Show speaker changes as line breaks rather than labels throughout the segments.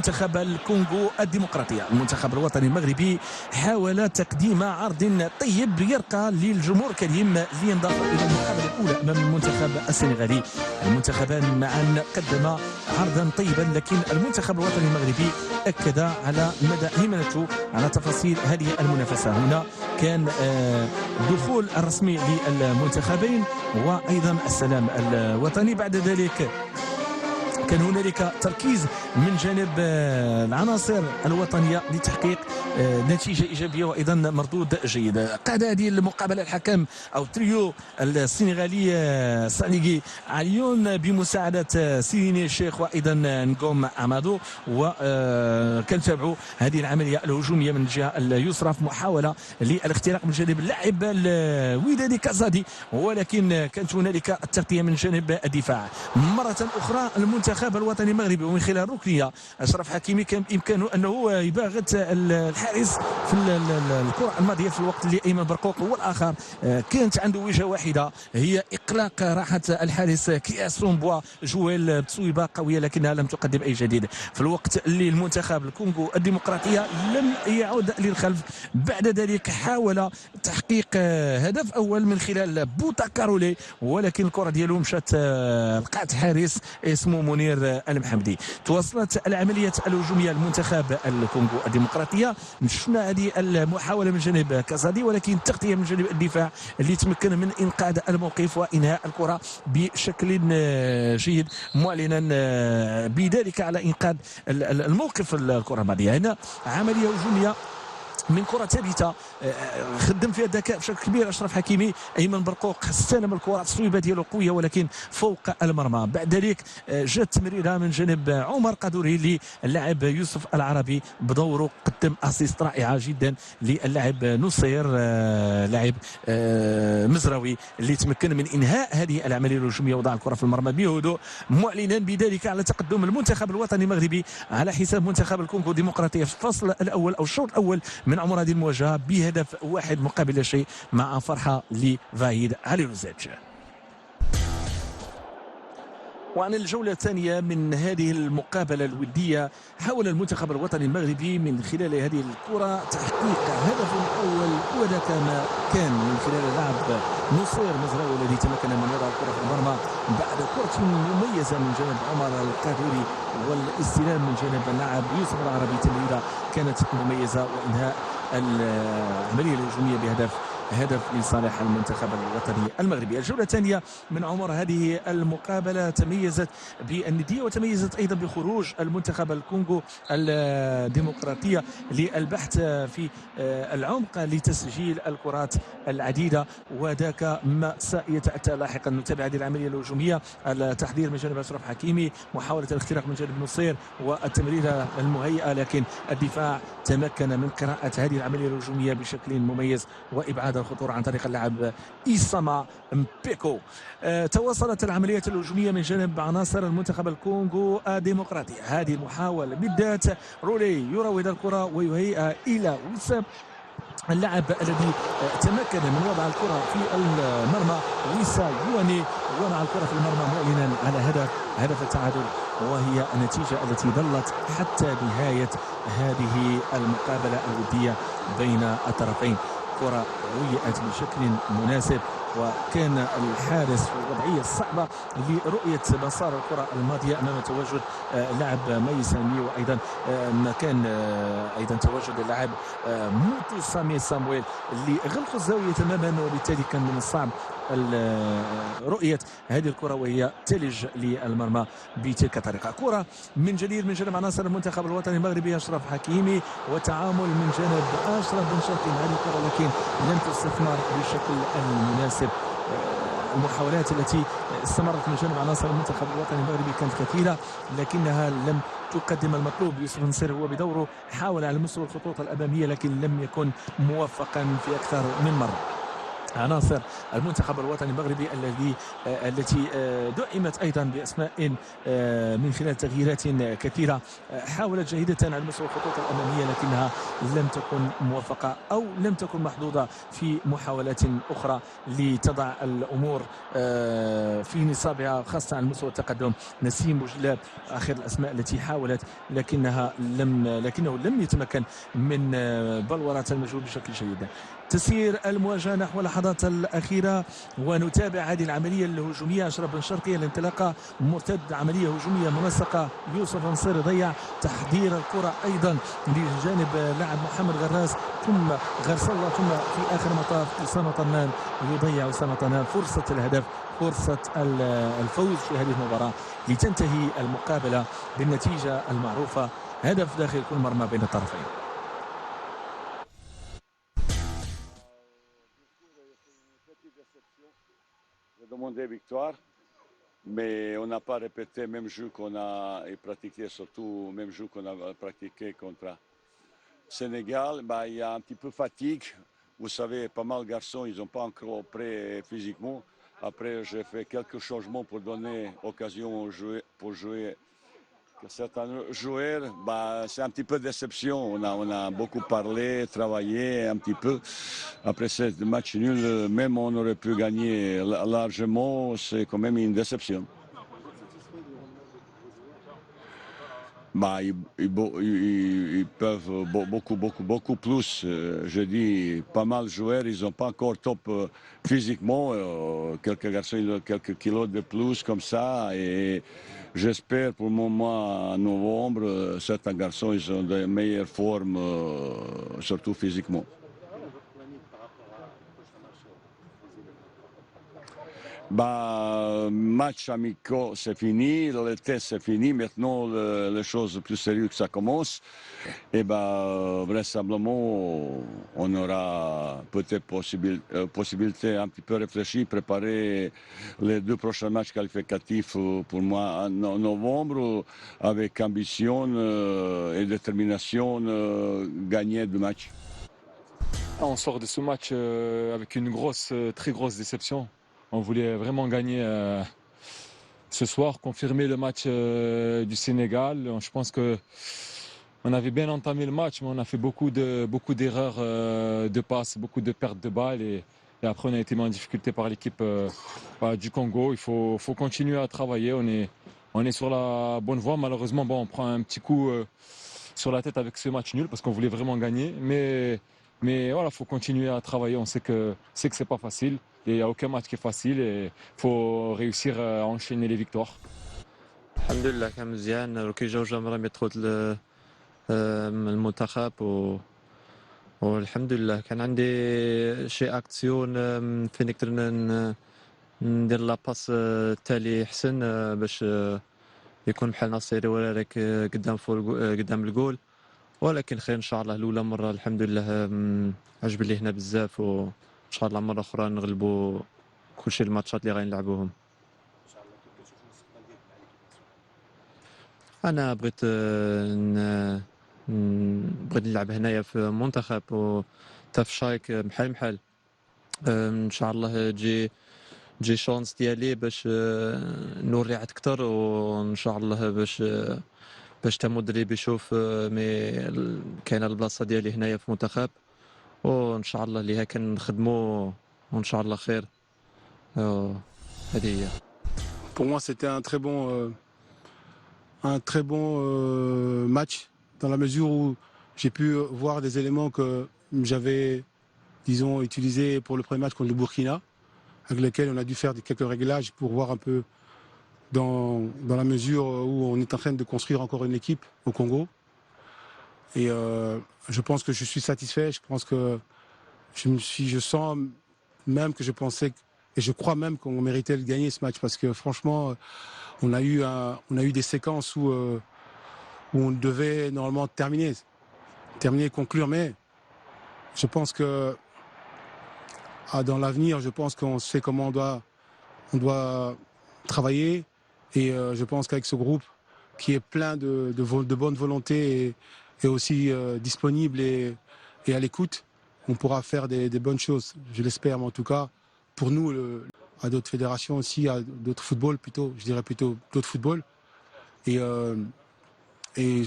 المنتخب الكونغو الديمقراطية. المنتخب الوطني المغربي حاول تقديم عرض طيب يرقى للجمهور الكريم لينضاف إلى المقابلة الأولى أمام المنتخب السنغالي. المنتخبان معا قدما عرضا طيبا، لكن المنتخب الوطني المغربي أكد على مدى هيمنته على تفاصيل هذه المنافسة. هنا كان الدخول الرسمي للمنتخبين وأيضا السلام الوطني. بعد ذلك كان هنالك تركيز من جانب العناصر الوطنية لتحقيق نتيجة إيجابية وأيضا مردود جيد. قاد هذه المقابلة الحكم أو تريو السنغالي سانيغي عليون بمساعدة سيني الشيخ وأيضا نقوم أمادو، وكنتابعوا هذه العملية الهجومية من الجهة اليسرى في محاولة للاختراق من جانب اللاعب الودادي كازادي، ولكن كانت هنالك التغطية من جانب الدفاع. مرة أخرى المنتخب الوطني المغربي ومن خلال ركنية أشرف حكيمي كان بإمكانه أنه يباغت الحارس في الكرة الماضية في الوقت اللي أيمن برقوق هو الآخر كانت عنده وجهة واحدة هي إقلاق راحة الحارس كياسون بوا جويل بتصويبة قوية لكنها لم تقدم أي جديد. في الوقت اللي المنتخب الكونغو الديمقراطية لم يعود للخلف، بعد ذلك حاول تحقيق هدف أول من خلال بوتا كارولي، ولكن الكرة ديالو مشات لقات حارس اسمه منير المحمدي. تواصلت العملية الهجومية المنتخب الكونغو الديمقراطية، شفنا هذه المحاولة من جانب كازادي ولكن التغطية من جانب الدفاع اللي تمكن من إنقاذ الموقف وإنهاء الكرة بشكل جيد، معلنا بذلك على إنقاذ الموقف الكرة الماضية. هنا عملية هجومية من كرة ثابتة خدم فيها الذكاء بشكل كبير أشرف حكيمي. أيمن برقوق استلم الكرة، التصويبة ديالو قوية ولكن فوق المرمى. بعد ذلك جات تمريرة من جانب عمر قادوري للاعب يوسف العربي بدوره، قدم اسيست رائعة جدا للاعب نصير لاعب مزراوي اللي تمكن من إنهاء هذه العملية الهجومية وضع الكرة في المرمى بهدوء، معلنا بذلك على تقدم المنتخب الوطني المغربي على حساب منتخب الكونغو الديمقراطية في الفصل الأول أو الشوط الأول من عمر هذه المواجهة بهدف واحد مقابل لا شيء مع فرحة لفايد علي لوزيتش. وعن الجولة الثانية من هذه المقابلة الودية حاول المنتخب الوطني المغربي من خلال هذه الكرة تحقيق هدف أول، وذاك ما كان من خلال لعب نصير مزراوي الذي تمكن من وضع الكرة في المرمى بعد كرة مميزة من جانب عمر القادوري والاستلام من جانب اللاعب يوسف العربي. تمريرة كانت مميزة وإنهاء العملية الهجومية هدف لصالح المنتخب الوطني المغربي. الجولة الثانية من عمر هذه المقابلة تميزت بالندية وتميزت أيضا بخروج المنتخب الكونغو الديمقراطية للبحث في العمق لتسجيل الكرات العديدة، وذاك ما سيتأتى لاحقا. نتابع هذه العملية الهجومية، التحضير من جانب أشرف حكيمي، محاولة الاختراق من جانب نصير والتمريرة المهيئة، لكن الدفاع تمكن من قراءة هذه العملية الهجومية بشكل مميز وإبعاد الخطورة عن طريق اللاعب إيساما مبيكو. تواصلت العمليات الهجومية من جانب عناصر المنتخب الكونغو الديمقراطي. هذه المحاولة بالذات رولي يراود الكرة ويهيئها إلى وسام اللاعب الذي تمكن من وضع الكرة في المرمى ويسا يواني، وضع الكرة في المرمى معلنا على هدف التعادل، وهي النتيجة التي ظلت حتى نهاية هذه المقابلة الودية بين الطرفين. كرة هيئت بشكل مناسب، وكان الحارس في الوضعية الصعبة لرؤية مسار الكرة الماضية أمام تواجد لاعب ميسامي، وأيضا كان أيضا تواجد اللاعب موتو سامي سامويل اللي غلقوا الزاوية تماما، وبالتالي كان من الصعب رؤية هذه الكرة وهي تلج للمرمى بتلك الطريقة. كرة من جديد من جانب عناصر المنتخب الوطني المغربي أشرف حكيمي، وتعامل من جانب أشرف بن شرقي مع هذه الكرة لكن لم تستثمر بشكل المناسب. المحاولات التي استمرت من جانب عناصر المنتخب الوطني المغربي كانت كثيرة لكنها لم تقدم المطلوب. يوسف نصير هو بدوره حاول على مستوى الخطوط الأمامية لكن لم يكن موفقا في أكثر من مرة. عناصر المنتخب الوطني المغربي التي دعمت ايضا باسماء من خلال تغييرات كثيره حاولت جاهده على مستوى الخطوط الاماميه لكنها لم تكن موفقه او لم تكن محظوظه في محاولات اخرى لتضع الامور في نصابها خاصه على مستوى التقدم. نسيم بوجلاب اخر الاسماء التي حاولت لكنه لم يتمكن من بلوره المجهول بشكل جيد. تسير المواجهه نحو اللحظات الاخيره ونتابع هذه العمليه الهجوميه. اشرف بن شرقي الانطلاقه مرتد، عمليه هجوميه منسقه، يوسف نصير ضيع تحضير الكره ايضا لجانب لاعب محمد غراس ثم غرسله، ثم في اخر مطاف اسامه طنان يضيع اسامه طنان فرصه الهدف، فرصه الفوز في هذه المباراه لتنتهي المقابله بالنتيجه المعروفه، هدف داخل كل مرمى بين الطرفين.
J'ai demandé victoire, mais on n'a pas répété le même jeu qu'on a pratiqué, surtout le même jeu qu'on a pratiqué contre Sénégal. Bah, il y a un petit peu de fatigue. Vous savez, pas mal de garçons, ils n'ont pas encore prêt physiquement. Après, j'ai fait quelques changements pour donner occasion pour jouer certains joueurs. Bah, c'est un petit peu de déception. On a beaucoup parlé, travaillé un petit peu. Après ce match nul, même on aurait pu gagner largement. C'est quand même une déception. Bah, ils peuvent beaucoup plus. Je dis, pas mal de joueurs, ils n'ont pas encore top physiquement. Quelques garçons, ils ont quelques kilos de plus comme ça. Et j'espère pour le moment, en novembre, certains garçons, ils ont de meilleures formes, surtout physiquement. Bah, match amicaux, c'est fini, le test, c'est fini. Maintenant, les choses plus sérieuses que ça commence. Et bah, vraisemblablement, on aura peut-être possibilité un petit peu réfléchir, préparer les 2 prochains matchs qualificatifs pour moi en novembre, avec ambition et détermination, gagner 2 matchs.
On sort de ce match avec une très grosse déception. On voulait vraiment gagner ce soir, confirmer le match du Sénégal. Je pense qu'on avait bien entamé le match, mais on a fait beaucoup d'erreurs de passes, beaucoup de pertes de balles. Et après, on a été mis en difficulté par l'équipe du Congo. Il faut continuer à travailler. On est sur la bonne voie. Malheureusement, bon, on prend un petit coup sur la tête avec ce match nul parce qu'on voulait vraiment gagner. Mais voilà, il faut continuer à travailler. On sait que c'est pas facile. Il n'y a aucun match qui est facile et il faut réussir à enchaîner les victoires.
الحمد لله كان مزيان روكي جوج مرات يدخل المنتخب والحمد لله كان عندي شي اكسيون فين نقدر ندير لاباس التالي احسن باش يكون بحال ناصيري ولا راك قدام الجول، ولكن خير ان شاء الله. الاولى مره الحمد لله عجب لي هنا بزاف، وان شاء الله مره اخرى نغلبوا كلشي الماتشات اللي غنلعبوهم. انا بغيت نلعب هنايا في منتخب وتا في شايك بحال ان شاء الله تجي شانس ديالي باش نوري عاد اكثر، وان شاء الله باش تا مدرب يشوف مي كاينه البلاصه ديالي هنايا في منتخب، وان شاء الله ليها كنخدموا وان شاء الله خير. هذه هي.
Pour moi, c'était un très bon match dans la mesure où j'ai pu voir des éléments que j'avais, disons, utilisés pour le premier match contre le Burkina, avec lesquels on a dû faire quelques réglages pour voir un peu dans la mesure où on est en train de construire encore une équipe au Congo. Et je pense que je suis satisfait. Je pense que je sens même que je pensais et je crois même qu'on méritait de gagner ce match parce que franchement, on a eu des séquences où on devait normalement terminer et conclure. Mais je pense que dans l'avenir, je pense qu'on sait comment on doit travailler. Et je pense qu'avec ce groupe qui est plein de bonne volonté et aussi disponible et à l'écoute, on pourra faire des bonnes choses. Je l'espère, mais en tout cas, pour nous, à d'autres fédérations aussi, à d'autres footballs plutôt, je dirais plutôt d'autres footballs. Et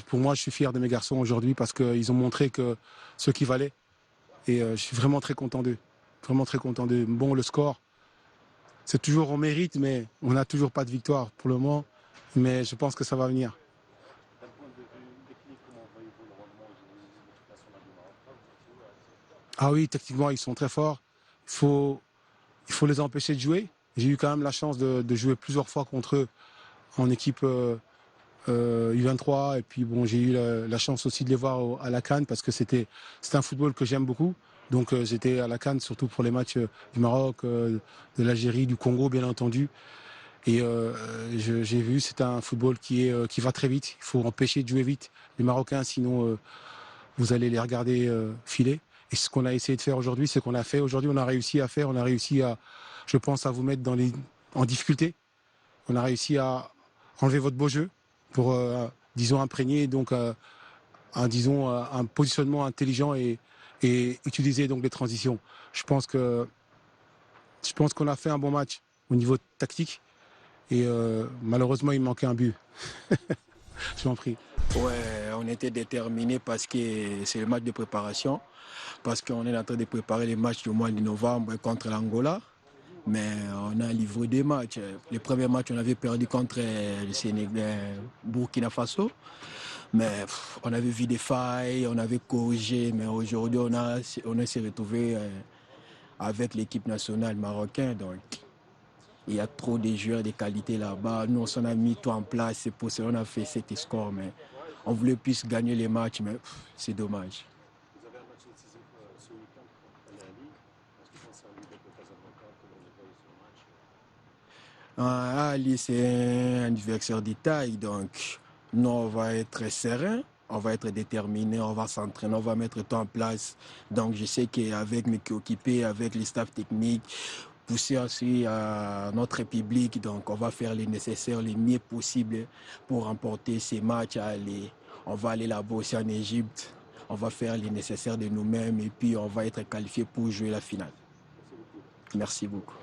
pour moi, je suis fier de mes garçons aujourd'hui parce qu'ils ont montré que ce qu'ils valaient. Et je suis vraiment très content d'eux. Vraiment très content d'eux. Bon, le score, c'est toujours on mérite, mais on n'a toujours pas de victoire pour le moment. Mais je pense que ça va venir. Ah oui, techniquement, ils sont très forts. Il faut les empêcher de jouer. J'ai eu quand même la chance de jouer plusieurs fois contre eux en équipe U23. Et puis bon, j'ai eu la chance aussi de les voir à la CAN parce que c'est un football que j'aime beaucoup. Donc j'étais à la CAN surtout pour les matchs du Maroc, de l'Algérie, du Congo bien entendu. Et j'ai vu, c'est un football qui va très vite. Il faut empêcher de jouer vite les Marocains, sinon vous allez les regarder filer. Et ce qu'on a essayé de faire aujourd'hui, c'est qu'on a fait. Aujourd'hui, on a réussi à faire. On a réussi à, je pense, à vous mettre en difficulté. On a réussi à enlever votre beau jeu pour, disons, imprégner donc un positionnement intelligent et utiliser donc les transitions. Je pense qu'on a fait un bon match au niveau tactique et malheureusement, il manquait un but. Je t'en prie.
Ouais, on était déterminés parce que c'est le match de préparation, parce qu'on est en train de préparer les matchs du mois de novembre contre l'Angola. Mais on a livré des matchs. Le premier match, on avait perdu contre le Sénégal, Burkina Faso. Mais on avait vu des failles, on avait corrigé. Mais aujourd'hui, on s'est retrouvé avec l'équipe nationale marocaine. Donc, il y a trop de joueurs de qualité là-bas. Nous, on a mis tout en place. C'est pour ça qu'on a fait cet score. Mais on voulait plus gagner les matchs, mais c'est dommage.
Vous avez un match décisif ce week-end contre l'Ali. Est-ce que c'est un but de Casablanca que vous avez sur le match?
Ali, c'est un adversaire de taille. Donc, nous, on va être serein. On va être déterminé, on va s'entraîner, on va mettre tout en place. Donc je sais qu'avec mes coéquipiers, avec les staffs techniques, pousser aussi à notre République, donc on va faire les nécessaires, les mieux possible pour remporter ces matchs. On va aller là-bas aussi en Égypte, on va faire les nécessaires de nous-mêmes et puis on va être qualifié pour jouer la finale. Merci beaucoup.